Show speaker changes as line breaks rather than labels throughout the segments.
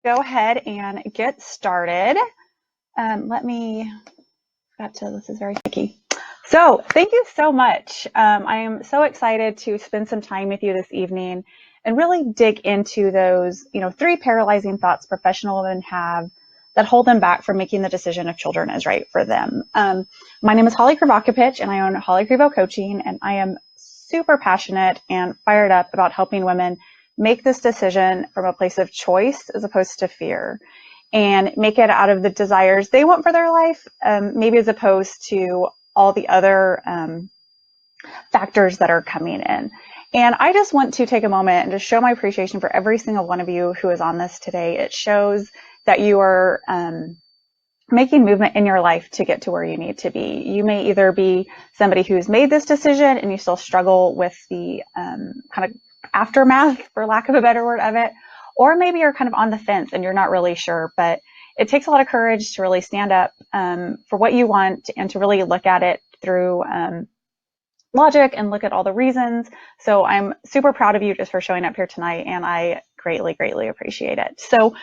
Go ahead and get started. This is very sticky. So thank you so much. I am so excited to spend some time with you this evening and really dig into those, three paralyzing thoughts professional women have that hold them back from making the decision if children is right for them. My name is Holly Krivakopich, and I own Holly Krivo Coaching, and I am super passionate and fired up about helping women make this decision from a place of choice as opposed to fear, and make it out of the desires they want for their life, maybe as opposed to all the other factors that are coming in. And I just want to take a moment and just show my appreciation for every single one of you who is on this today. It shows that you are making movement in your life to get to where you need to be. You may either be somebody who's made this decision and you still struggle with the kind of aftermath, for lack of a better word, of it, or maybe you're kind of on the fence and you're not really sure. But it takes a lot of courage to really stand up for what you want and to really look at it through logic and look at all the reasons. So I'm super proud of you just for showing up here tonight, and I greatly, greatly appreciate it. So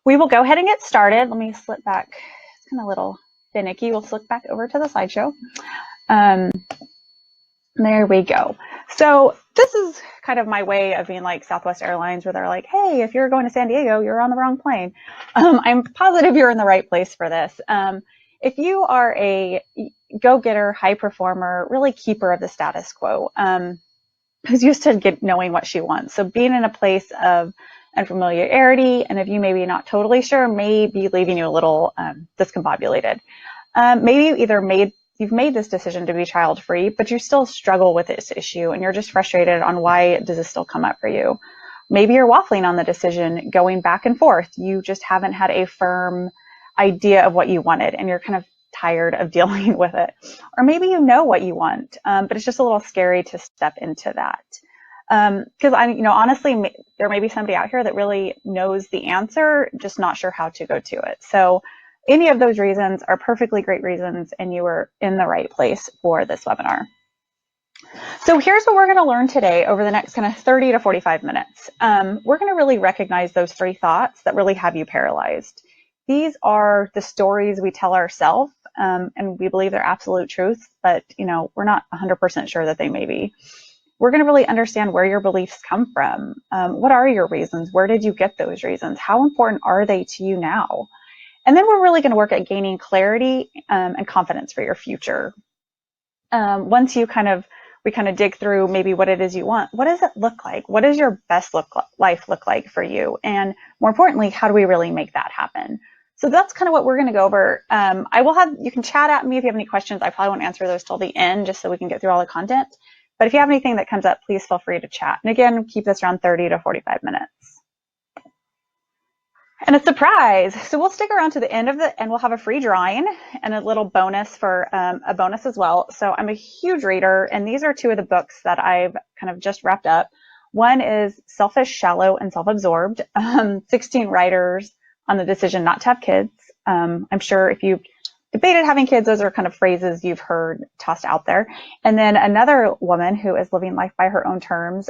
we will go ahead and get started. Let me slip back. It's kind of a little finicky. We'll slip back over to the slideshow. There we go. So this is kind of my way of being like Southwest Airlines, where they're like, hey, if you're going to San Diego, you're on the wrong plane. I'm positive you're in the right place for this. If you are a go-getter, high performer, really keeper of the status quo, who's used to knowing what she wants. So being in a place of unfamiliarity, and if you maybe not totally sure, may be leaving you a little discombobulated. Maybe you've made this decision to be child-free, but you still struggle with this issue and you're just frustrated on why does this still come up for you. Maybe you're waffling on the decision, going back and forth. You just haven't had a firm idea of what you wanted and you're kind of tired of dealing with it. Or maybe you know what you want, but it's just a little scary to step into that. Because honestly, there may be somebody out here that really knows the answer, just not sure how to go to it. So any of those reasons are perfectly great reasons, and you are in the right place for this webinar. So here's what we're going to learn today over the next kind of 30 to 45 minutes. We're going to really recognize those three thoughts that really have you paralyzed. These are the stories we tell ourselves, and we believe they're absolute truth, but we're not 100% sure that they may be. We're going to really understand where your beliefs come from. What are your reasons? Where did you get those reasons? How important are they to you now? And then we're really going to work at gaining clarity and confidence for your future. Once we kind of dig through maybe what it is you want, what does it look like? What does your best life look like for you? And more importantly, how do we really make that happen? So that's kind of what we're going to go over. You can chat at me if you have any questions. I probably won't answer those till the end, just so we can get through all the content. But if you have anything that comes up, please feel free to chat. And again, keep this around 30 to 45 minutes. And a surprise. So we'll stick around to the end and we'll have a free drawing and a little bonus for a bonus as well. So I'm a huge reader, and these are two of the books that I've kind of just wrapped up. One is Selfish, Shallow, and Self-Absorbed, 16 writers on the decision not to have kids. I'm sure if you've debated having kids, those are kind of phrases you've heard tossed out there. And then another woman who is living life by her own terms,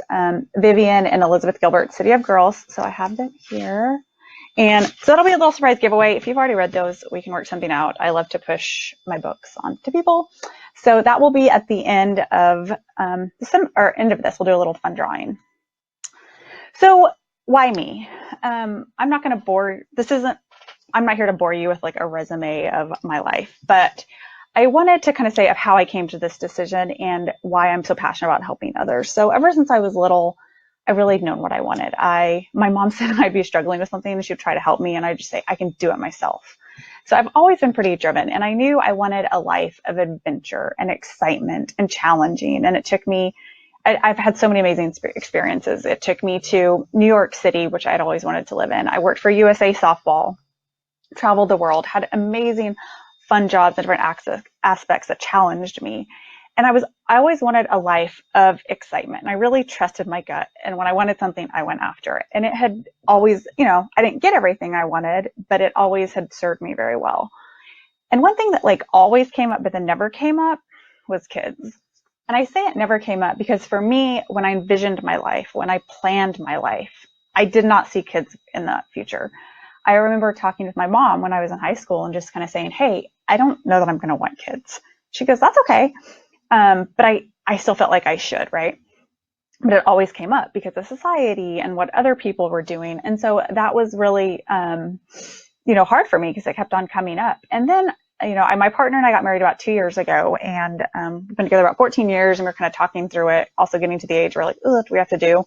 Vivian and Elizabeth Gilbert, City of Girls. So I have them here. And so that'll be a little surprise giveaway. If you've already read those, we can work something out. I love to push my books on to people. So that will be at the end of end of this. We'll do a little fun drawing. So why me? I'm not going to bore. I'm not here to bore you with like a resume of my life, but I wanted to kind of say of how I came to this decision and why I'm so passionate about helping others. So ever since I was little, I really known what I wanted. My mom said I'd be struggling with something and she'd try to help me, and I'd just say, I can do it myself. So I've always been pretty driven, and I knew I wanted a life of adventure and excitement and challenging. And it took me, I've had so many amazing experiences. It took me to New York City, which I'd always wanted to live in. I worked for USA Softball, traveled the world, had amazing fun jobs and different aspects that challenged me. And I always wanted a life of excitement, and I really trusted my gut. And when I wanted something, I went after it. And it had always, I didn't get everything I wanted, but it always had served me very well. And one thing that like always came up, but then never came up, was kids. And I say it never came up because for me, when I envisioned my life, when I planned my life, I did not see kids in the future. I remember talking with my mom when I was in high school and just kind of saying, hey, I don't know that I'm going to want kids. She goes, that's okay. But I still felt like I should, right? But it always came up because of society and what other people were doing. And so that was really, hard for me because it kept on coming up. And then, my partner and I got married about 2 years ago, and we've been together about 14 years, and we're kind of talking through it, also getting to the age where like, oh, what do we have to do?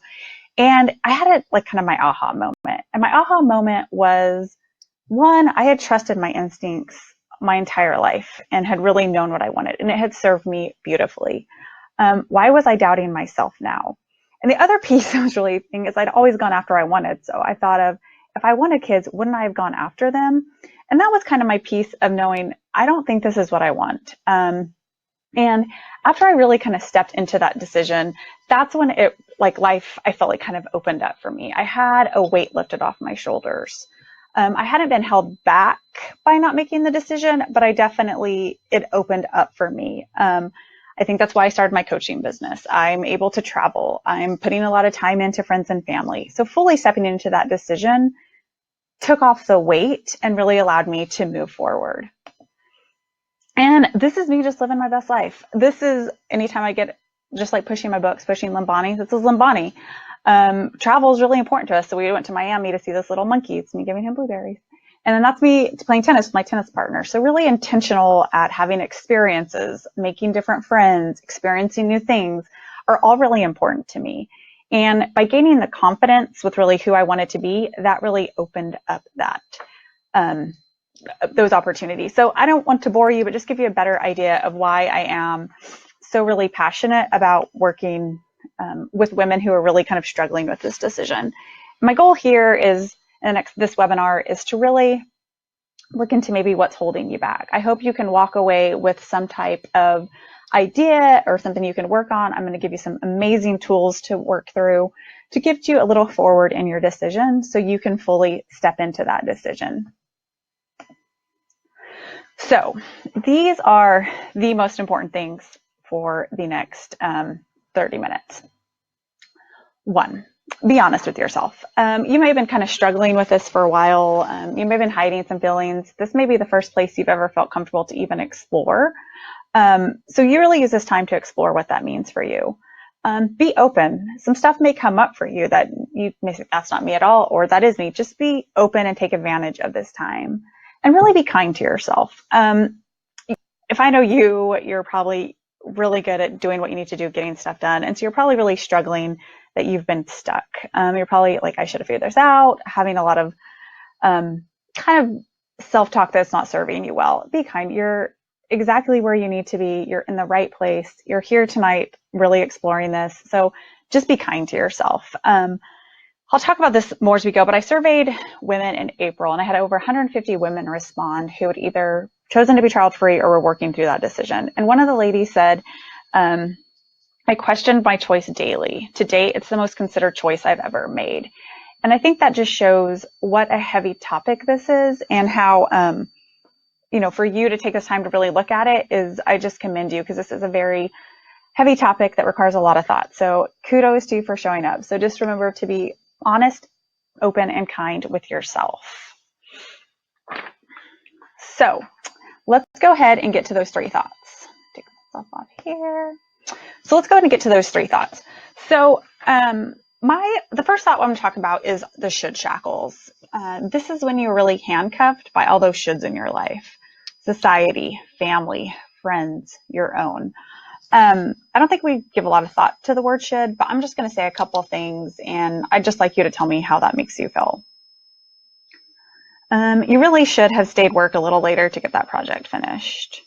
And I had kind of my aha moment. And my aha moment was, one, I had trusted my instincts my entire life and had really known what I wanted, and it had served me beautifully. Why was I doubting myself now? And the other piece I was really thinking is I'd always gone after I wanted. So I thought of, if I wanted kids, wouldn't I have gone after them? And that was kind of my piece of knowing, I don't think this is what I want. And after I really kind of stepped into that decision, that's when life, I felt like kind of opened up for me. I had a weight lifted off my shoulders. I hadn't been held back by not making the decision, but it opened up for me. I think that's why I started my coaching business. I'm able to travel. I'm putting a lot of time into friends and family. So fully stepping into that decision took off the weight and really allowed me to move forward. And this is me just living my best life. This is anytime I get just like pushing my books, pushing Limbani. This is Limbani. Travel is really important to us. So we went to Miami to see this little monkey. It's me giving him blueberries. And then that's me playing tennis with my tennis partner. So really intentional at having experiences, making different friends, experiencing new things are all really important to me. And by gaining the confidence with really who I wanted to be, that really opened up those opportunities. So I don't want to bore you, but just give you a better idea of why I am so really passionate about working with women who are really kind of struggling with this decision. My goal here is, this webinar, is to really look into maybe what's holding you back. I hope you can walk away with some type of idea or something you can work on. I'm going to give you some amazing tools to work through to give you a little forward in your decision so you can fully step into that decision. So these are the most important things for the next 30 minutes. 1, be honest with yourself. You may have been kind of struggling with this for a while. You may have been hiding some feelings. This may be the first place you've ever felt comfortable to even explore. So you really use this time to explore what that means for you. Be open. Some stuff may come up for you that you may say, that's not me at all, or that is me. Just be open and take advantage of this time. And really be kind to yourself. If I know you're probably really good at doing what you need to do, getting stuff done. And so you're probably really struggling that you've been stuck. You're probably like, I should have figured this out, having a lot of kind of self-talk that's not serving you well. Be kind. You're exactly where you need to be. You're in the right place. You're here tonight really exploring this. So just be kind to yourself. I'll talk about this more as we go, but I surveyed women in April, and I had over 150 women respond who had either chosen to be child-free or were working through that decision. And one of the ladies said, I questioned my choice daily. To date, it's the most considered choice I've ever made. And I think that just shows what a heavy topic this is, and how, for you to take this time to really look at it I just commend you, because this is a very heavy topic that requires a lot of thought. So kudos to you for showing up. So just remember to be honest, open, and kind with yourself. So let's go ahead and get to those 3 thoughts. Take myself off here. So let's go ahead and get to those 3 thoughts. So the first thought I'm going to talk about is the should shackles. This is when you're really handcuffed by all those shoulds in your life. Society, family, friends, your own. I don't think we give a lot of thought to the word should, but I'm just going to say a couple of things, and I'd just like you to tell me how that makes you feel. You really should have stayed work a little later to get that project finished.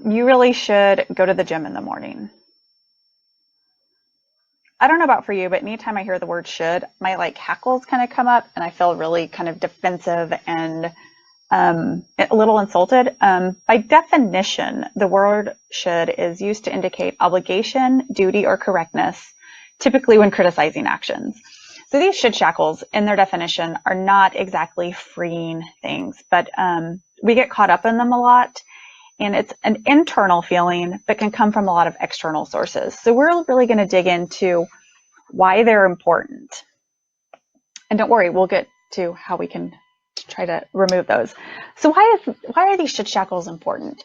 You really should go to the gym in the morning. I don't know about for you, but anytime I hear the word should, my hackles kind of come up, and I feel really kind of defensive and a little insulted. By definition, the word should is used to indicate obligation, duty, or correctness, typically when criticizing actions. So these should shackles, in their definition, are not exactly freeing things, but we get caught up in them a lot, and it's an internal feeling that can come from a lot of external sources. So we're really going to dig into why they're important. And don't worry, we'll get to how we can try to remove those. So why are these should shackles important?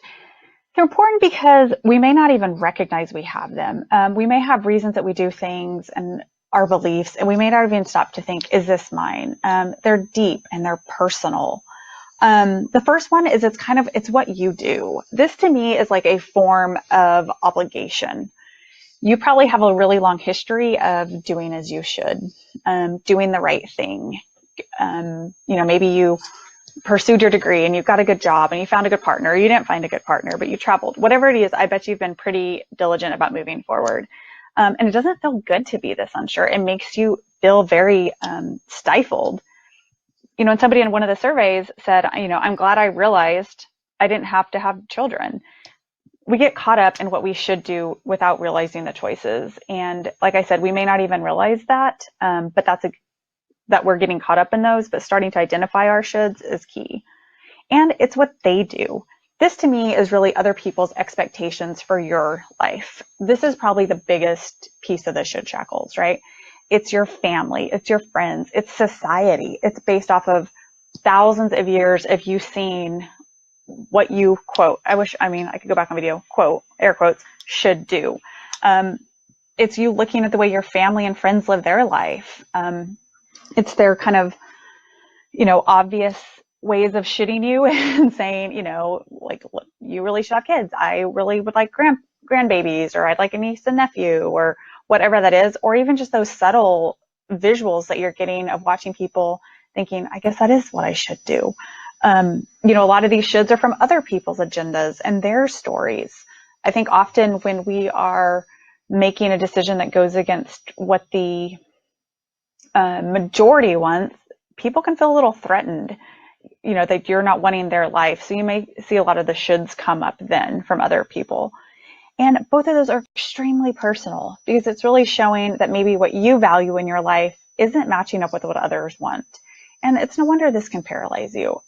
They're important because we may not even recognize we have them. We may have reasons that we do things and our beliefs, and we may not even stop to think, is this mine? They're deep and they're personal. The first one is it's what you do. This to me is like a form of obligation. You probably have a really long history of doing as you should, doing the right thing. Maybe you pursued your degree and you've got a good job and you found a good partner. You didn't find a good partner, but you traveled. Whatever it is, I bet you've been pretty diligent about moving forward. And it doesn't feel good to be this unsure. It makes you feel very stifled. And somebody in one of the surveys said, I'm glad I realized I didn't have to have children. We get caught up in what we should do without realizing the choices. And like I said, we may not even realize that, but that we're getting caught up in those, but starting to identify our shoulds is key. And it's what they do. This to me is really other people's expectations for your life. This is probably the biggest piece of the should shackles, right? It's your family, it's your friends, it's society. It's based off of thousands of years of you seeing what you quote. I could go back on video, quote, air quotes, should do. It's you looking at the way your family and friends live their life. It's their kind of, obvious ways of shitting you and saying, like, look, you really should have kids. I really would like grandbabies, or I'd like a niece and nephew, or whatever that is, or even just those subtle visuals that you're getting of watching people thinking, I guess that is what I should do. A lot of these shoulds are from other people's agendas and their stories. I think often when we are making a decision that goes against what the majority wants, people can feel a little threatened, that you're not wanting their life. So you may see a lot of the shoulds come up then from other people. And both of those are extremely personal, because it's really showing that maybe what you value in your life isn't matching up with what others want. And it's no wonder this can paralyze you.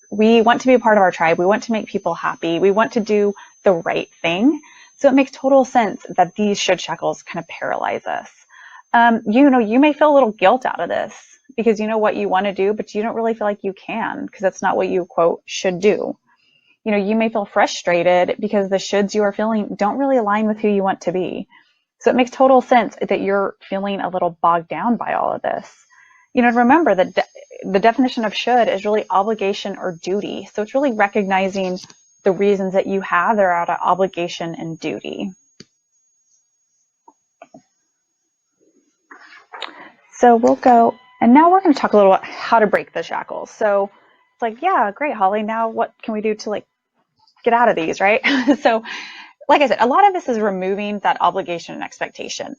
We want to be a part of our tribe. We want to make people happy. We want to do the right thing. So it makes total sense that these should shackles kind of paralyze us. You may feel a little guilt out of this because you know what you want to do, but you don't really feel like you can because that's not what you, quote, should do. You may feel frustrated because the shoulds you are feeling don't really align with who you want to be. So it makes total sense that you're feeling a little bogged down by all of this. Remember that the definition of should is really obligation or duty. So it's really recognizing the reasons that you have that are out of obligation and duty. So we'll go, and now we're going to talk a little about how to break the shackles. So it's like, yeah, great, Holly. Now what can we do to get out of these, right? So like I said, a lot of this is removing that obligation and expectation.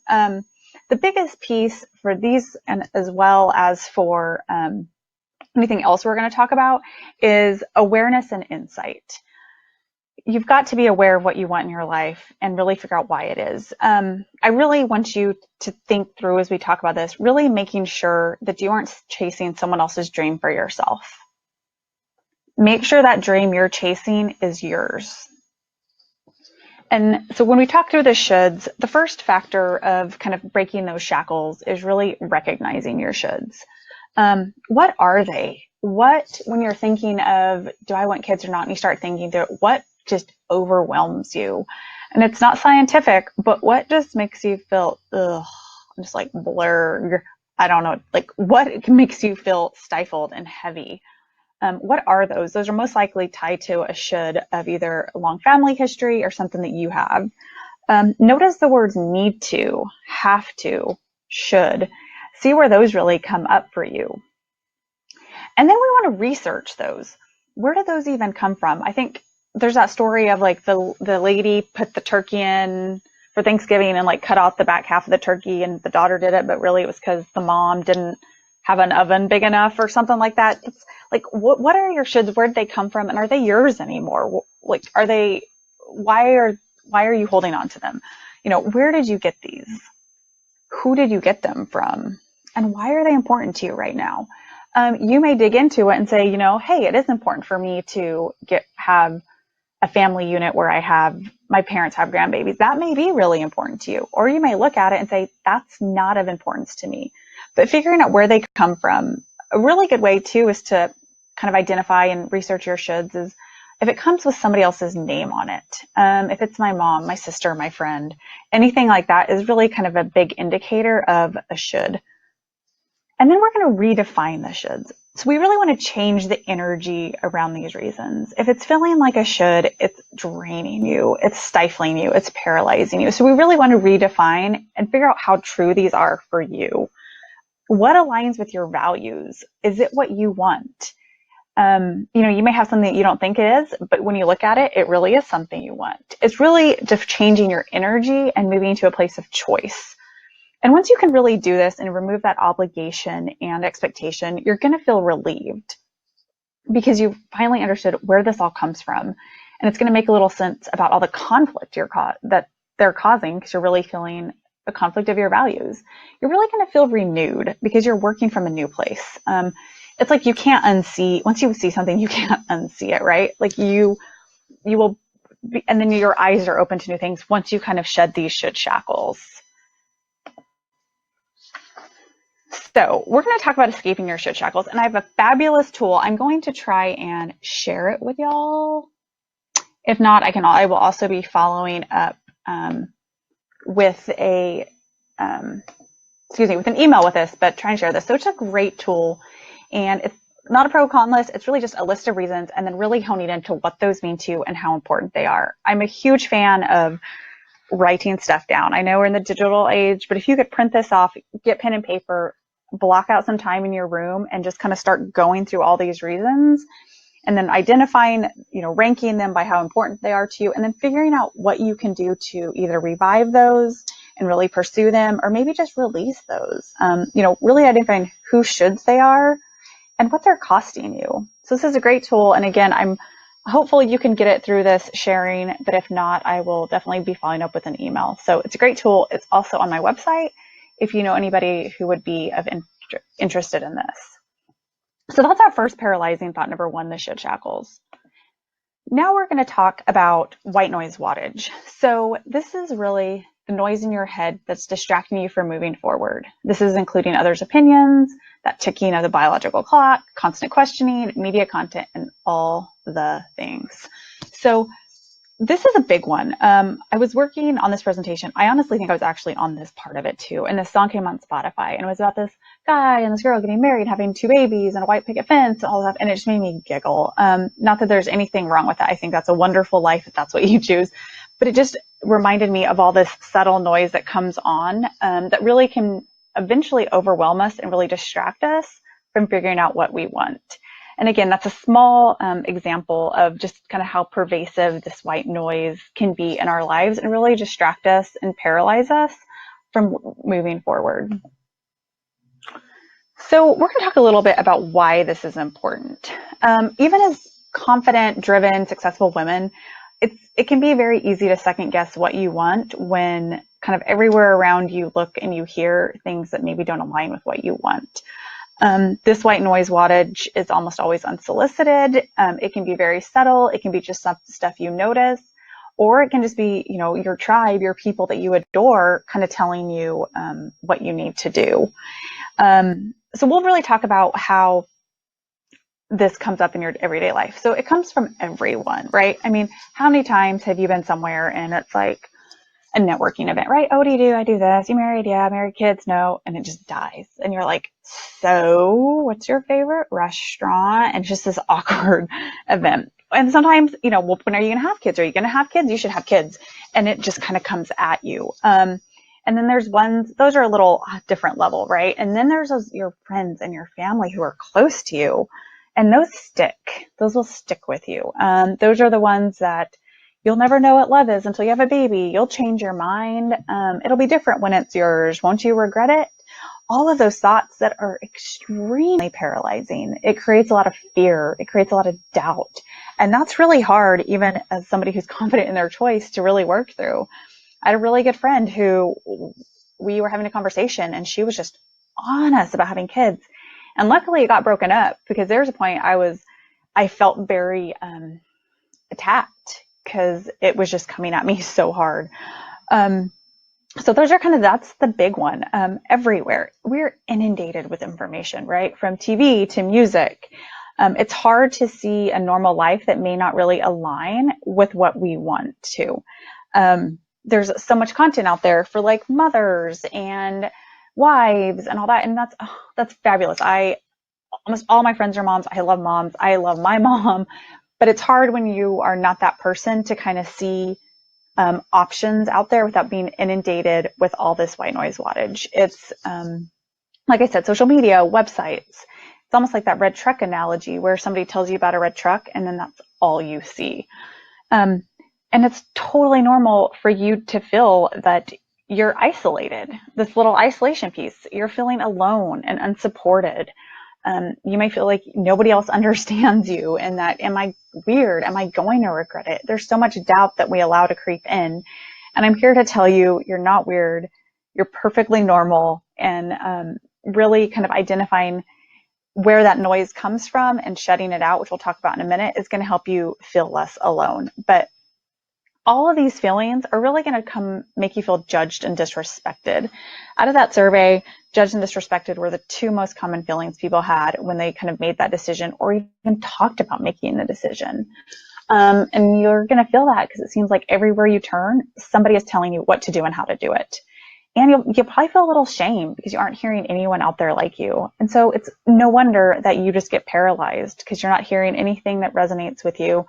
The biggest piece for these, and as well as for anything else we're going to talk about, is awareness and insight. You've got to be aware of what you want in your life and really figure out why it is. I really want you to think through, as we talk about this, really making sure that you aren't chasing someone else's dream for yourself. Make sure that dream you're chasing is yours. And so when we talk through the shoulds, the first factor of kind of breaking those shackles is really recognizing your shoulds. What are they? When you're thinking of, do I want kids or not? And you start thinking through it, what just overwhelms you? And it's not scientific, but what just makes you feel, just like blurred? I don't know, what makes you feel stifled and heavy? What are those? Those are most likely tied to a should of either a long family history or something that you have. Notice the words need to, have to, should. See where those really come up for you. And then we want to research those. Where do those even come from? I think there's that story of the lady put the turkey in for Thanksgiving and cut out the back half of the turkey, and the daughter did it, but really it was because the mom didn't have an oven big enough or something like that. It's what are your shoulds? Where did they come from? And are they yours anymore? Are they, why are you holding on to them? Where did you get these? Who did you get them from? And why are they important to you right now? You may dig into it and say, hey, it is important for me to have a family unit where my parents have grandbabies. That may be really important to you. Or you may look at it and say, that's not of importance to me. But figuring out where they come from, a really good way too is to kind of identify and research your shoulds is if it comes with somebody else's name on it. If it's my mom, my sister, my friend, anything like that is really kind of a big indicator of a should. And then we're going to redefine the shoulds. So we really want to change the energy around these reasons. If it's feeling like a should, it's draining you, it's stifling you, it's paralyzing you. So we really want to redefine and figure out how true these are for you. What aligns with your values? Is it what you want? You may have something that you don't think it is, but when you look at it, it really is something you want. It's really just changing your energy and moving to a place of choice. And once you can really do this and remove that obligation and expectation, you're going to feel relieved because you finally understood where this all comes from. And it's going to make a little sense about all the conflict that they're causing because you're really feeling the conflict of your values. You're really going to feel renewed because you're working from a new place. It's like you can't unsee, once you see something, you can't unsee it, right? Like you will be, and then your eyes are open to new things once you kind of shed these should shackles. So we're going to talk about escaping your should shackles, and I have a fabulous tool. I'm going to try and share it with y'all. If not, I will also be following up with with an email with this, but try and share this. So it's a great tool, and it's not a pro con list. It's really just a list of reasons, and then really honing into what those mean to you and how important they are. I'm a huge fan of writing stuff down. I know we're in the digital age, but if you could print this off, get pen and paper, block out some time in your room and just kind of start going through all these reasons and then identifying, ranking them by how important they are to you, and then figuring out what you can do to either revive those and really pursue them, or maybe just release those. Really identifying who shoulds they are and what they're costing you. So this is a great tool. And again, I'm hopeful you can get it through this sharing, but if not, I will definitely be following up with an email. So it's a great tool. It's also on my website if you know anybody who would be interested in this. So that's our first paralyzing thought, number one, the should shackles. Now we're going to talk about white noise wattage. So this is really the noise in your head that's distracting you from moving forward. This is including others' opinions, that ticking of the biological clock, constant questioning, media content, and all the things. So this is a big one. I was working on this presentation. I honestly think I was actually on this part of it too. And this song came on Spotify, and it was about this guy and this girl getting married, having 2 babies and a white picket fence and all that. And it just made me giggle. Not that there's anything wrong with that. I think that's a wonderful life if that's what you choose. But it just reminded me of all this subtle noise that comes on that really can eventually overwhelm us and really distract us from figuring out what we want. And again, that's a small example of just kind of how pervasive this white noise can be in our lives and really distract us and paralyze us from moving forward. So we're going to talk a little bit about why this is important. Even as confident, driven, successful women, it can be very easy to second guess what you want when kind of everywhere around you look and you hear things that maybe don't align with what you want. This white noise wattage is almost always unsolicited. It can be very subtle. It can be just stuff you notice, or it can just be, your tribe, your people that you adore kind of telling you what you need to do. So we'll really talk about how this comes up in your everyday life. So it comes from everyone, right? I mean, how many times have you been somewhere and it's like a networking event, right? Oh, what do you do? I do this. You married? Yeah. Married? Kids? No. And it just dies. And you're like, so what's your favorite restaurant? And it's just this awkward event. And sometimes, well, when are you going to have kids? Are you going to have kids? You should have kids. And it just kind of comes at you. And then there's ones, those are a little different level, right? And then there's your friends and your family who are close to you. And those stick. Those will stick with you. Those are the ones that you'll never know what love is until you have a baby. You'll change your mind. It'll be different when it's yours. Won't you regret it? All of those thoughts that are extremely paralyzing. It creates a lot of fear. It creates a lot of doubt. And that's really hard, even as somebody who's confident in their choice, to really work through. I had a really good friend who we were having a conversation, and she was just honest about having kids. And luckily it got broken up, because there's a point I felt very attacked, because it was just coming at me so hard. So those are that's the big one. Everywhere we're inundated with information, right? From TV to music. It's hard to see a normal life that may not really align with what we want to. There's so much content out there for like mothers and wives and all that, and that's fabulous. I almost all my friends are moms. I love moms. I love my mom, but it's hard when you are not that person to kind of see options out there without being inundated with all this white noise wattage. It's like I said, social media, websites. It's almost like that red truck analogy where somebody tells you about a red truck and then that's all you see. And it's totally normal for you to feel that you're isolated, this little isolation piece. You're feeling alone and unsupported. You may feel like nobody else understands you and that, am I weird? Am I going to regret it? There's so much doubt that we allow to creep in. And I'm here to tell you, you're not weird. You're perfectly normal, and really kind of identifying where that noise comes from and shutting it out, which we'll talk about in a minute, is going to help you feel less alone. But all of these feelings are really going to make you feel judged and disrespected. Out of that survey, judged and disrespected were the two most common feelings people had when they kind of made that decision or even talked about making the decision. And you're going to feel that because it seems like everywhere you turn, somebody is telling you what to do and how to do it. And you'll probably feel a little shame because you aren't hearing anyone out there like you. And so it's no wonder that you just get paralyzed because you're not hearing anything that resonates with you.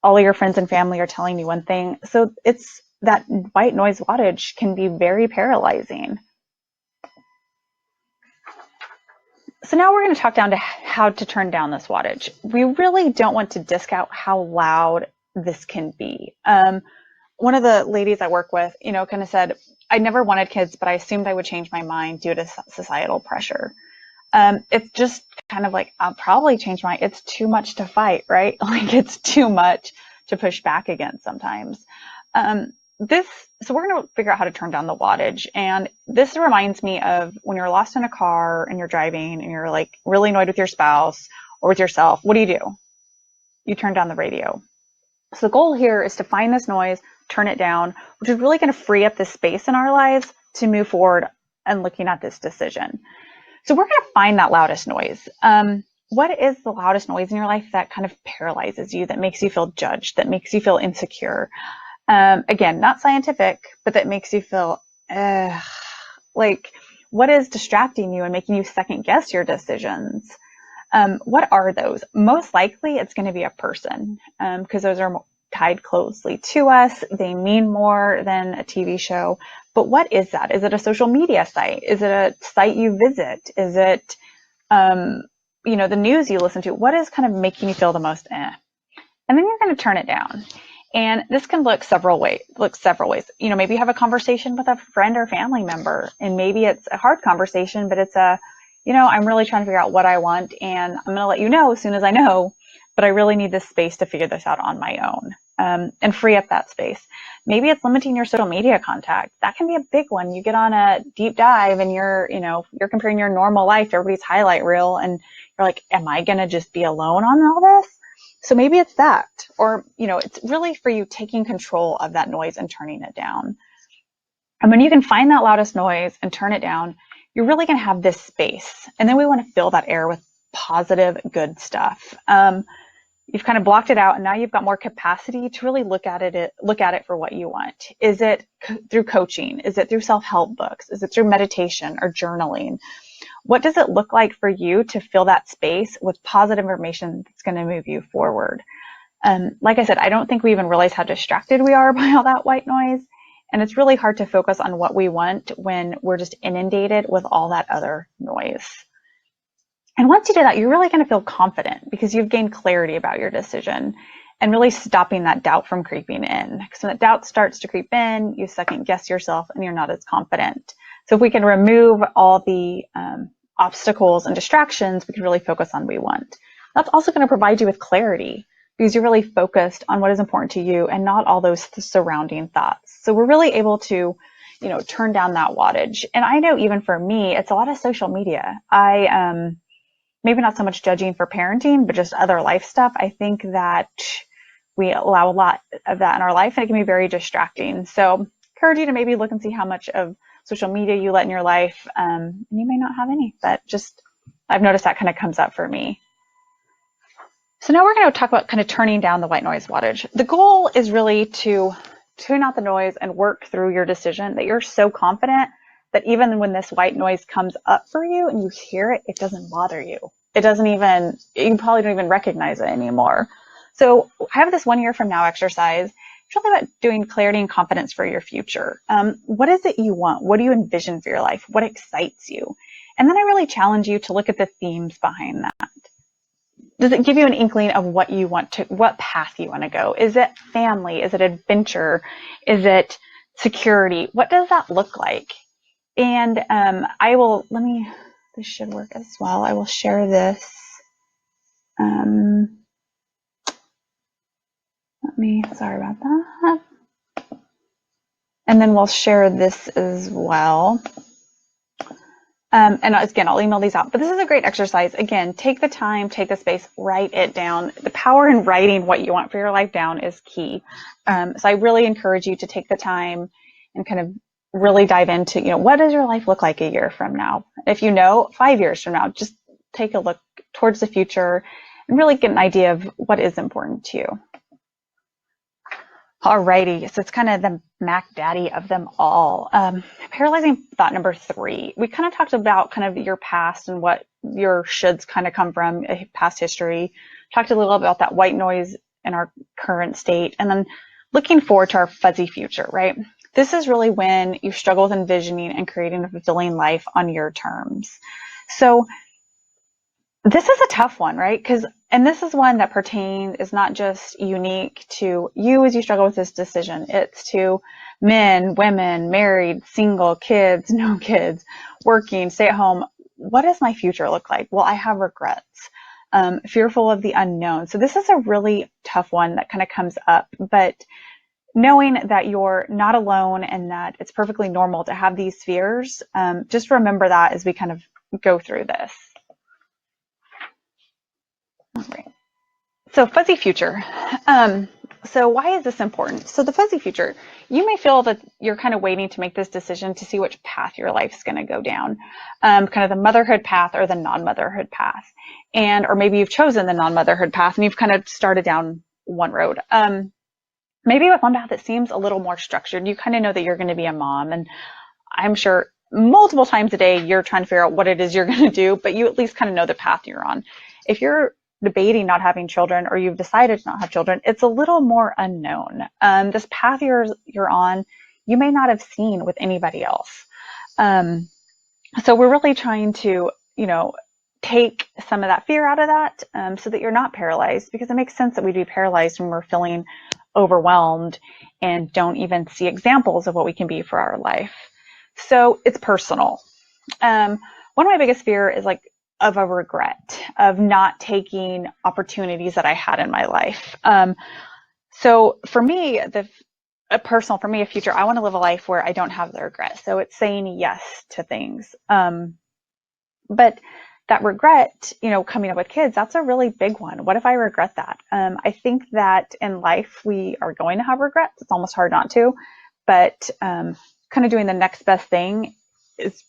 All of your friends and family are telling you one thing. So it's that white noise wattage can be very paralyzing. So now we're going to talk down to how to turn down this wattage. We really don't want to discount how loud this can be. One of the ladies I work with, kind of said, I never wanted kids, but I assumed I would change my mind due to societal pressure. It's just kind of like, I'll probably change it's too much to fight, right? Like it's too much to push back against sometimes. So we're going to figure out how to turn down the wattage. And this reminds me of when you're lost in a car and you're driving and you're like really annoyed with your spouse or with yourself. What do? You turn down the radio. So the goal here is to find this noise, turn it down, which is really going to free up the space in our lives to move forward and looking at this decision. So we're going to find that loudest noise. What is the loudest noise in your life that kind of paralyzes you, that makes you feel judged, that makes you feel insecure? Again, not scientific, but that makes you feel like, what is distracting you and making you second guess your decisions? What are those? Most likely it's going to be a person, because those are tied closely to us. They mean more than a TV show. But what is that? Is it a social media site? Is it a site you visit? Is it, the news you listen to? What is kind of making you feel the most And then you're going to turn it down. And this can look several ways. Maybe you have a conversation with a friend or family member, and maybe it's a hard conversation, but it's I'm really trying to figure out what I want, and I'm going to let you know as soon as I know, but I really need this space to figure this out on my own, and free up that space. Maybe it's limiting your social media contact. That can be a big one. You get on a deep dive and you're comparing your normal life to everybody's highlight reel, and you're like, am I going to just be alone on all this? So maybe it's that, or, it's really for you taking control of that noise and turning it down. And when you can find that loudest noise and turn it down, you're really going to have this space. And then we want to fill that air with positive, good stuff. You've kind of blocked it out, and now you've got more capacity to really look at it for what you want. Is it through coaching? Is it through self-help books? Is it through meditation or journaling? What does it look like for you to fill that space with positive information that's going to move you forward? Like I said, I don't think we even realize how distracted we are by all that white noise. And it's really hard to focus on what we want when we're just inundated with all that other noise. And once you do that, you're really going to feel confident because you've gained clarity about your decision and really stopping that doubt from creeping in. Because when that doubt starts to creep in, you second guess yourself and you're not as confident. So if we can remove all the obstacles and distractions, we can really focus on what we want. That's also going to provide you with clarity because you're really focused on what is important to you and not all those surrounding thoughts. So we're really able to, turn down that wattage. And I know even for me, it's a lot of social media. Maybe not so much judging for parenting, but just other life stuff. I think that we allow a lot of that in our life, and it can be very distracting. So encourage you to maybe look and see how much of social media you let in your life. And you may not have any, but just, I've noticed that kind of comes up for me. So now we're going to talk about kind of turning down the white noise wattage. The goal is really to tune out the noise and work through your decision, that you're so confident that even when this white noise comes up for you and you hear it, it doesn't bother you. It doesn't even, you probably don't even recognize it anymore. So I have this 1 year from now exercise. It's really about doing clarity and confidence for your future. What is it you want? What do you envision for your life? What excites you? And then I really challenge you to look at the themes behind that. Does it give you an inkling of what you want to, what path you want to go? Is it family? Is it adventure? Is it security? What does that look like? And this should work as well. I will share this. Sorry about that. And then we'll share this as well. And again, I'll email these out. But this is a great exercise. Again, take the time, take the space, write it down. The power in writing what you want for your life down is key. So I really encourage you to take the time and kind of really dive into, what does your life look like a year from now? If 5 years from now, just take a look towards the future and really get an idea of what is important to you. Alrighty, so it's kind of the Mac Daddy of them all. Paralyzing thought number 3. We kind of talked about kind of your past and what your shoulds kind of come from, past history. Talked a little about that white noise in our current state, and then looking forward to our fuzzy future, right? This is really when you struggle with envisioning and creating a fulfilling life on your terms. So this is a tough one, right? And this is one that is not just unique to you as you struggle with this decision. It's to men, women, married, single, kids, no kids, working, stay at home. What does my future look like? Well, I have regrets, fearful of the unknown. So this is a really tough one that kind of comes up, but knowing that you're not alone and that it's perfectly normal to have these fears, just remember that as we kind of go through this. All right. So fuzzy future. So why is this important? So the fuzzy future, you may feel that you're kind of waiting to make this decision to see which path your life's going to go down, kind of the motherhood path or the non-motherhood path. Or maybe you've chosen the non-motherhood path and you've kind of started down one road. Maybe with one path that seems a little more structured. You kind of know that you're going to be a mom, and I'm sure multiple times a day you're trying to figure out what it is you're going to do, but you at least kind of know the path you're on. If you're debating not having children or you've decided to not have children, it's a little more unknown. This path you're on, you may not have seen with anybody else. So we're really trying to, take some of that fear out of that, so that you're not paralyzed, because it makes sense that we'd be paralyzed when we're feeling overwhelmed and don't even see examples of what we can be for our life. So it's personal. One of my biggest fear is of a regret of not taking opportunities that I had in my life. So for me, a future, I want to live a life where I don't have the regret. So it's saying yes to things. But that regret, coming up with kids, that's a really big one. What if I regret that? I think that in life we are going to have regrets. It's almost hard not to, but kind of doing the next best thing is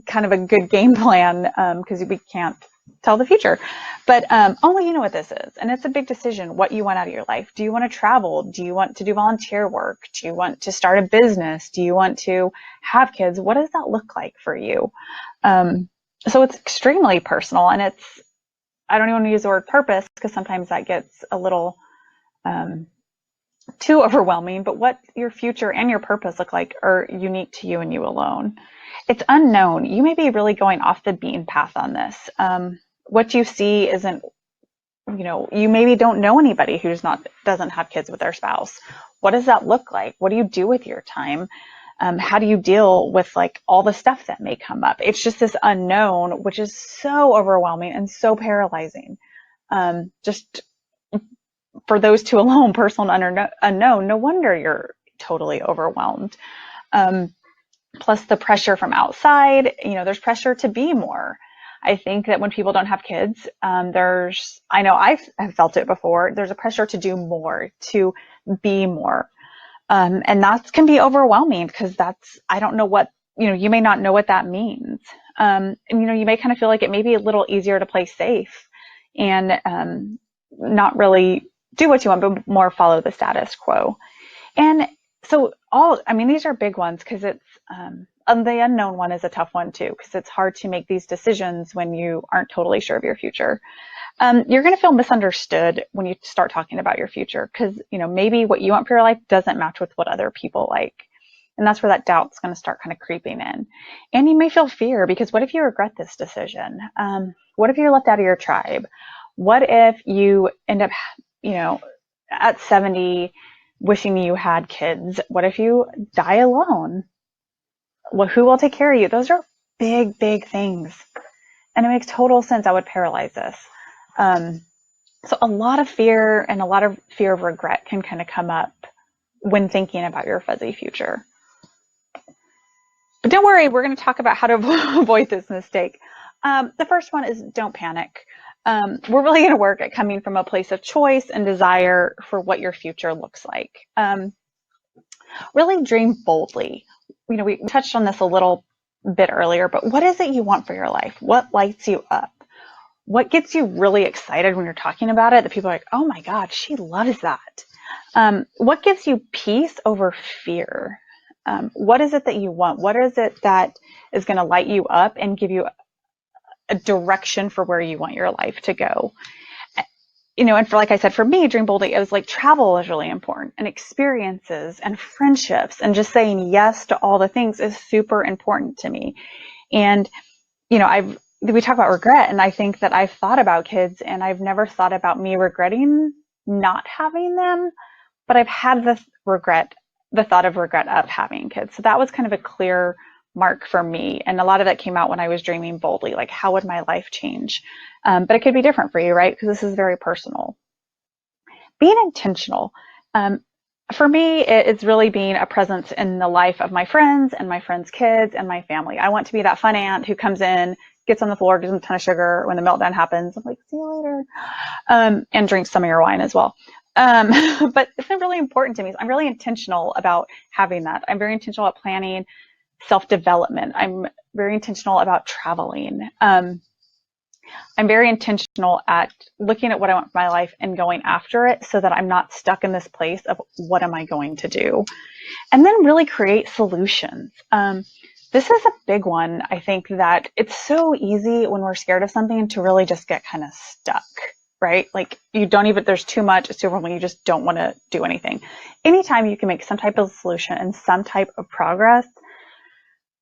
kind of a good game plan, because we can't tell the future, but only you know what this is. And it's a big decision, what you want out of your life. Do you want to travel? Do you want to do volunteer work? Do you want to start a business? Do you want to have kids? What does that look like for you? So it's extremely personal, and I don't even want to use the word purpose because sometimes that gets a little too overwhelming, but what your future and your purpose look like are unique to you and you alone. It's unknown. You may be really going off the beaten path on this. What you see isn't, you maybe don't know anybody who doesn't have kids with their spouse. What does that look like? What do you do with your time? How do you deal with all the stuff that may come up? It's just this unknown, which is so overwhelming and so paralyzing. Just for those two alone, personal and unknown, no wonder you're totally overwhelmed. Plus the pressure from outside, there's pressure to be more. I think that when people don't have kids, I know I've felt it before, there's a pressure to do more, to be more. And that can be overwhelming because I don't know what, you may not know what that means. And, you may kind of feel like it may be a little easier to play safe and not really do what you want, but more follow the status quo. And so these are big ones because it's, the unknown one is a tough one too, because it's hard to make these decisions when you aren't totally sure of your future. You're going to feel misunderstood when you start talking about your future because, maybe what you want for your life doesn't match with what other people like. And that's where that doubt's going to start kind of creeping in. And you may feel fear because what if you regret this decision? What if you're left out of your tribe? What if you end up, at 70 wishing you had kids? What if you die alone? Well, who will take care of you? Those are big, big things. And it makes total sense. I would paralyze this. So a lot of fear and a lot of fear of regret can kind of come up when thinking about your fuzzy future. But don't worry, we're going to talk about how to avoid this mistake. The first one is don't panic. We're really going to work at coming from a place of choice and desire for what your future looks like. Really dream boldly. We touched on this a little bit earlier, but what is it you want for your life? What lights you up? What gets you really excited when you're talking about it? That people are like, oh my God, she loves that. What gives you peace over fear? What is it that you want? What is it that is going to light you up and give you a direction for where you want your life to go? And like I said, for me, dream boldly, it was like travel is really important, and experiences and friendships and just saying yes to all the things is super important to me. And, we talk about regret, and I think that I've thought about kids and I've never thought about me regretting not having them, but I've had the thought of regret of having kids. So that was kind of a clear mark for me. And a lot of that came out when I was dreaming boldly, like how would my life change? But it could be different for you, right? Because this is very personal. Being intentional. For me, it's really being a presence in the life of my friends and my friends' kids and my family. I want to be that fun aunt who comes in, gets on the floor, gives them a ton of sugar when the meltdown happens. I'm like, see you later. And drinks some of your wine as well. But it's been really important to me. So I'm really intentional about having that. I'm very intentional about planning self-development. I'm very intentional about traveling. I'm very intentional at looking at what I want for my life and going after it so that I'm not stuck in this place of what am I going to do? And then really create solutions. This is a big one. I think that it's so easy when we're scared of something to really just get kind of stuck, right? Like there's too much, it's too overwhelming, you just don't want to do anything. Anytime you can make some type of solution and some type of progress,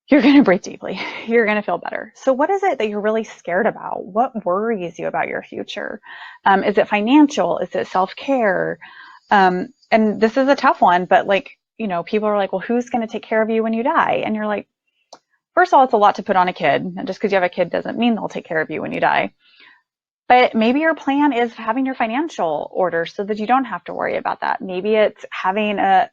you're going to breathe deeply. You're going to feel better. So what is it that you're really scared about? What worries you about your future? Is it financial? Is it self-care? And this is a tough one, but people are like, well, who's going to take care of you when you die? And you're like, first of all, it's a lot to put on a kid. And just because you have a kid doesn't mean they'll take care of you when you die. But maybe your plan is having your financial order so that you don't have to worry about that. Maybe it's having a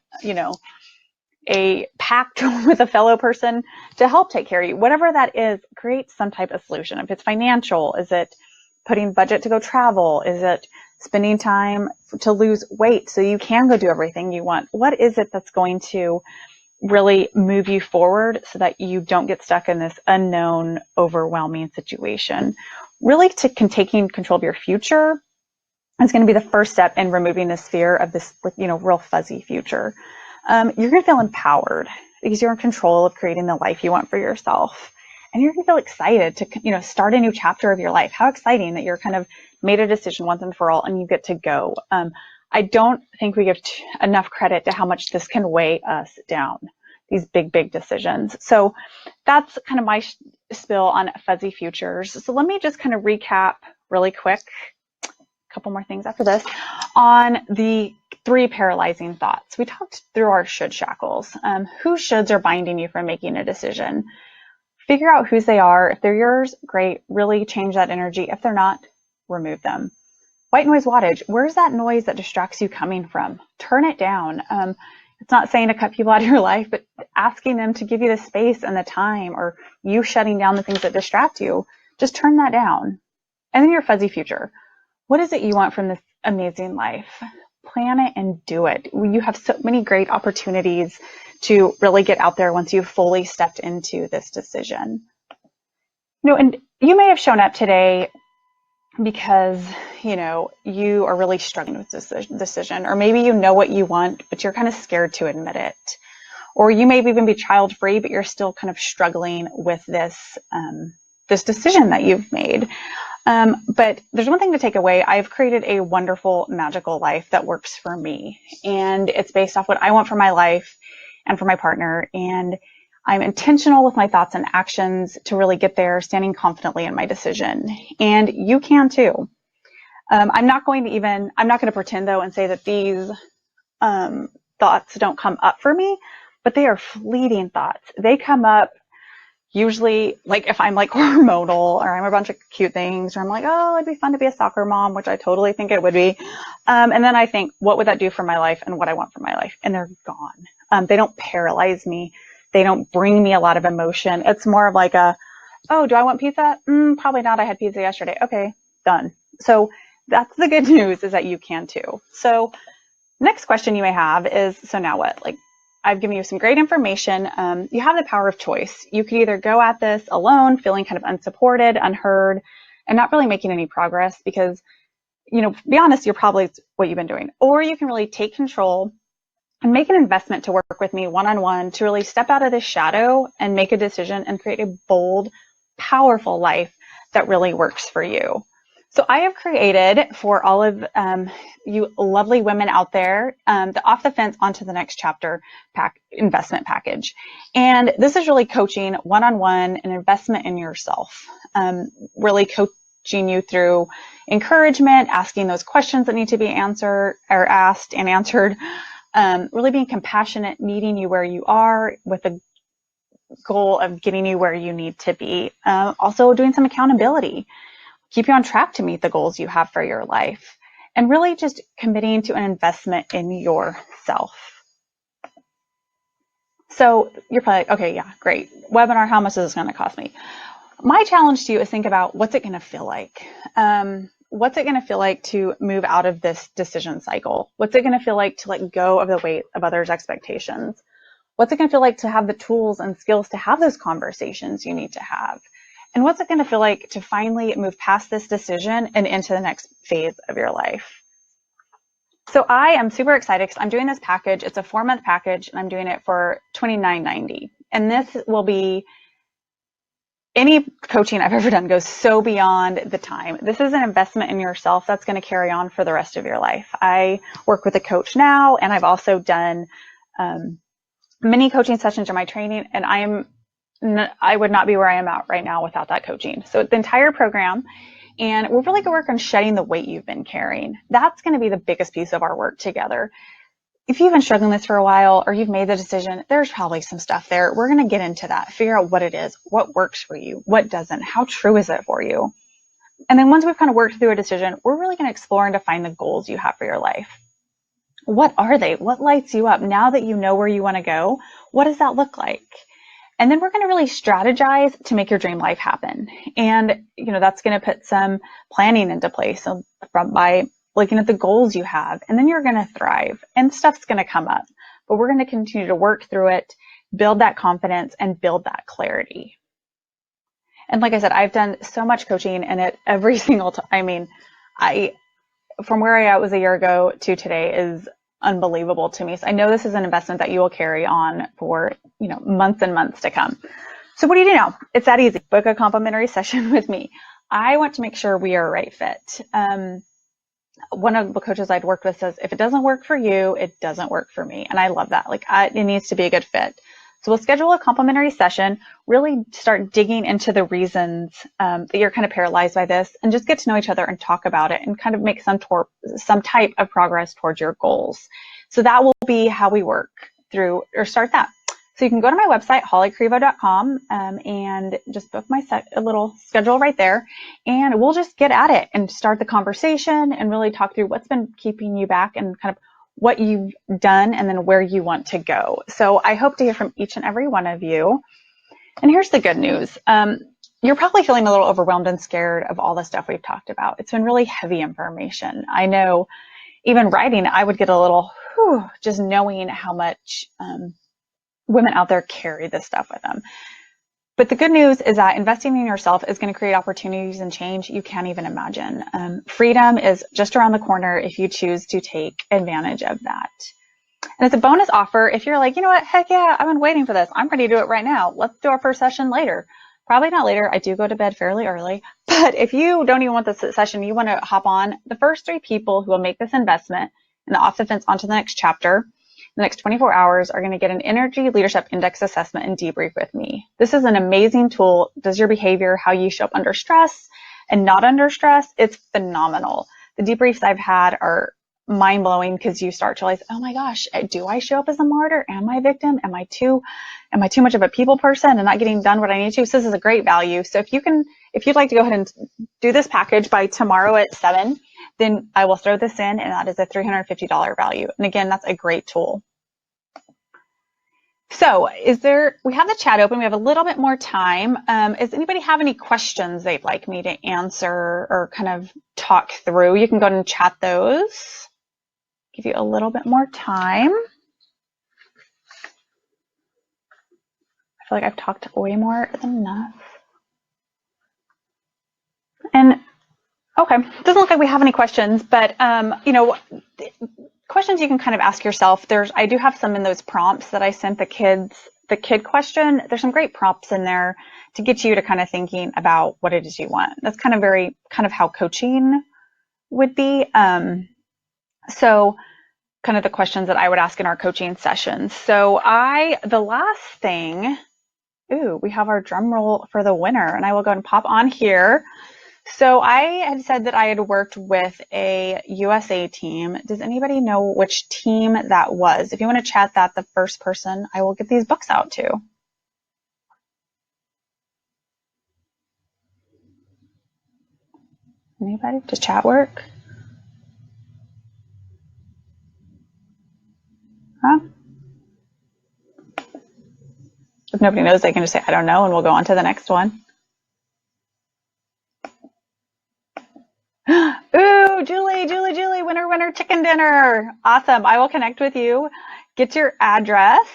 pact with a fellow person to help take care of you. Whatever that is, create some type of solution. If it's financial, is it putting budget to go travel? Is it spending time to lose weight so you can go do everything you want? What is it that's going to really move you forward so that you don't get stuck in this unknown, overwhelming situation? Really, taking control of your future is going to be the first step in removing this fear of this, real fuzzy future. You're going to feel empowered because you're in control of creating the life you want for yourself. And you're going to feel excited to, start a new chapter of your life. How exciting that you're kind of made a decision once and for all and you get to go. I don't think we give enough credit to how much this can weigh us down, these big, big decisions. So that's kind of my spill on fuzzy futures. So let me just kind of recap really quick, a couple more things after this, on the 3 paralyzing thoughts. We talked through our should shackles. Whose shoulds are binding you from making a decision? Figure out whose they are. If they're yours, great. Really change that energy. If they're not, remove them. White noise wattage. Where's that noise that distracts you coming from? Turn it down. It's not saying to cut people out of your life, but asking them to give you the space and the time, or you shutting down the things that distract you. Just turn that down. And then your fuzzy future. What is it you want from this amazing life? plan it and do it. You have so many great opportunities to really get out there once you've fully stepped into this decision. And you may have shown up today because, you are really struggling with this decision, or maybe you know what you want, but you're kind of scared to admit it. Or you may even be child-free, but you're still kind of struggling with this decision that you've made. But there's one thing to take away. I've created a wonderful, magical life that works for me. And it's based off what I want for my life and for my partner. And I'm intentional with my thoughts and actions to really get there, standing confidently in my decision. And you can too. I'm not going to pretend though and say that these thoughts don't come up for me, but they are fleeting thoughts. They come up usually like if I'm like hormonal or I'm a bunch of cute things, or I'm like, oh, it'd be fun to be a soccer mom, which I totally think it would be. And then I think, what would that do for my life and what I want for my life? And they're gone. They don't paralyze me. They don't bring me a lot of emotion. It's more of like oh, do I want pizza? Probably not. I had pizza yesterday. Okay, done. So that's the good news, is that you can too. So next question you may have is, so now what? Like, I've given you some great information. You have the power of choice. You could either go at this alone, feeling kind of unsupported, unheard, and not really making any progress because, to be honest, you're probably what you've been doing. Or you can really take control and make an investment to work with me one-on-one to really step out of this shadow and make a decision and create a bold, powerful life that really works for you. So I have created for all of you lovely women out there, the Off the Fence Onto the Next Chapter investment package. And this is really coaching one-on-one, an investment in yourself, really coaching you through encouragement, asking those questions that need to be asked and answered, really being compassionate, meeting you where you are with the goal of getting you where you need to be. Also doing some accountability, keep you on track to meet the goals you have for your life, and really just committing to an investment in yourself. So you're probably like, okay, yeah, great. Webinar, how much is this going to cost me? My challenge to you is think about, what's it going to feel like? What's it going to feel like to move out of this decision cycle? What's it going to feel like to let go of the weight of others' expectations? What's it going to feel like to have the tools and skills to have those conversations you need to have? And what's it going to feel like to finally move past this decision and into the next phase of your life? So I am super excited because I'm doing this package. It's a 4-month package, and I'm doing it for $29.90. And this will be, any coaching I've ever done goes so beyond the time. This is an investment in yourself that's going to carry on for the rest of your life. I work with a coach now, and I've also done many coaching sessions in my training, and I would not be where I am at right now without that coaching. So the entire program, and we're really going to work on shedding the weight you've been carrying. That's going to be the biggest piece of our work together. If you've been struggling with this for a while, or you've made the decision, there's probably some stuff there. We're going to get into that, figure out what it is, what works for you, what doesn't, how true is it for you? And then once we've kind of worked through a decision, we're really going to explore and define the goals you have for your life. What are they? What lights you up? Now that you know where you want to go, what does that look like? And then we're going to really strategize to make your dream life happen. And, that's going to put some planning into place. So by looking at the goals you have, and then you're going to thrive, and stuff's going to come up, but we're going to continue to work through it, build that confidence, and build that clarity. And like I said, I've done so much coaching, and at every single time, from where I was a year ago to today is unbelievable to me. So I know this is an investment that you will carry on for, months and months to come. So what do you do now? It's that easy. Book a complimentary session with me. I want to make sure we are a right fit. One of the coaches I'd worked with says, if it doesn't work for you, it doesn't work for me. And I love that. It needs to be a good fit. So we'll schedule a complimentary session, really start digging into the reasons that you're kind of paralyzed by this, and just get to know each other and talk about it and kind of make some type of progress towards your goals. So that will be how we work through, or start that. So you can go to my website, hollycrivo.com, and just book a little schedule right there. And we'll just get at it and start the conversation and really talk through what's been keeping you back and kind of what you've done and then where you want to go. So I hope to hear from each and every one of you. And here's the good news. You're probably feeling a little overwhelmed and scared of all the stuff we've talked about. It's been really heavy information. I know even writing it, I would get a little, just knowing how much women out there carry this stuff with them. But the good news is that investing in yourself is going to create opportunities and change you can't even imagine. Freedom is just around the corner if you choose to take advantage of that. And it's a bonus offer if you're like, you know what, heck yeah, I've been waiting for this. I'm ready to do it right now. Let's do our first session later. Probably not later. I do go to bed fairly early. But if you don't even want this session, you want to hop on, the first 3 people who will make this investment in the Off the Fence onto the next chapter, the next 24 hours are going to get an energy leadership index assessment and debrief with me. This is an amazing tool. Does your behavior, how you show up under stress and not under stress, it's phenomenal. The debriefs I've had are mind-blowing because you start to realize, oh my gosh, do I show up as a martyr? Am I a victim? Am I too much of a people person and not getting done what I need to? So this is a great value. So if you'd like to go ahead and do this package by tomorrow at 7, then I will throw this in, and that is a $350 value. And again, that's a great tool. So we have the chat open. We have a little bit more time. Does anybody have any questions they'd like me to answer or kind of talk through? You can go ahead and chat those. Give you a little bit more time. I feel like I've talked way more than enough. And okay, doesn't look like we have any questions, but questions you can kind of ask yourself. I do have some in those prompts that I sent the kid question. There's some great prompts in there to get you to kind of thinking about what it is you want. That's kind of how coaching would be. So kind of the questions that I would ask in our coaching sessions. So the last thing, we have our drum roll for the winner, and I will go and pop on here. So I had said that I had worked with a USA team. Does anybody know which team that was? If you want to chat that, the first person I will get these books out to. Anybody? Does chat work? Huh? If nobody knows, they can just say, I don't know, and we'll go on to the next one. Ooh, Julie, winner, chicken dinner. Awesome. I will connect with you, get your address,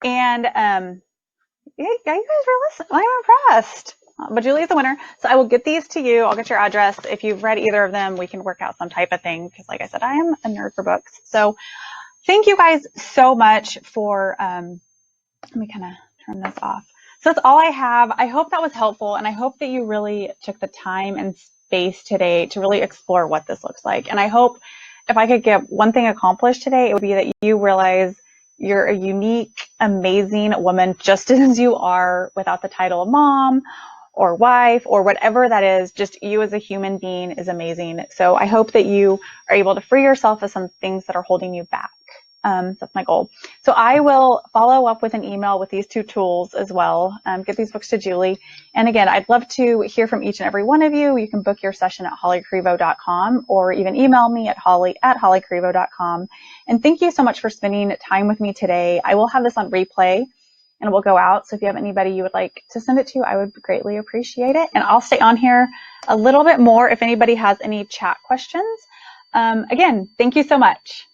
and yeah, you guys were listening. I'm impressed. But Julie is the winner. So I will get these to you. I'll get your address. If you've read either of them, we can work out some type of thing because, like I said, I am a nerd for books. So thank you guys so much for, let me kind of turn this off. So that's all I have. I hope that was helpful, and I hope that you really took the time and space today to really explore what this looks like. And I hope if I could get one thing accomplished today, it would be that you realize you're a unique, amazing woman just as you are, without the title of mom or wife or whatever that is. Just you as a human being is amazing. So I hope that you are able to free yourself of some things that are holding you back. That's my goal. So I will follow up with an email with these 2 tools as well. Get these books to Julie. And again, I'd love to hear from each and every one of you. You can book your session at hollycrivo.com or even email me at holly@hollycrivo.com. And thank you so much for spending time with me today. I will have this on replay and it will go out. So if you have anybody you would like to send it to, I would greatly appreciate it. And I'll stay on here a little bit more if anybody has any chat questions. Again, thank you so much.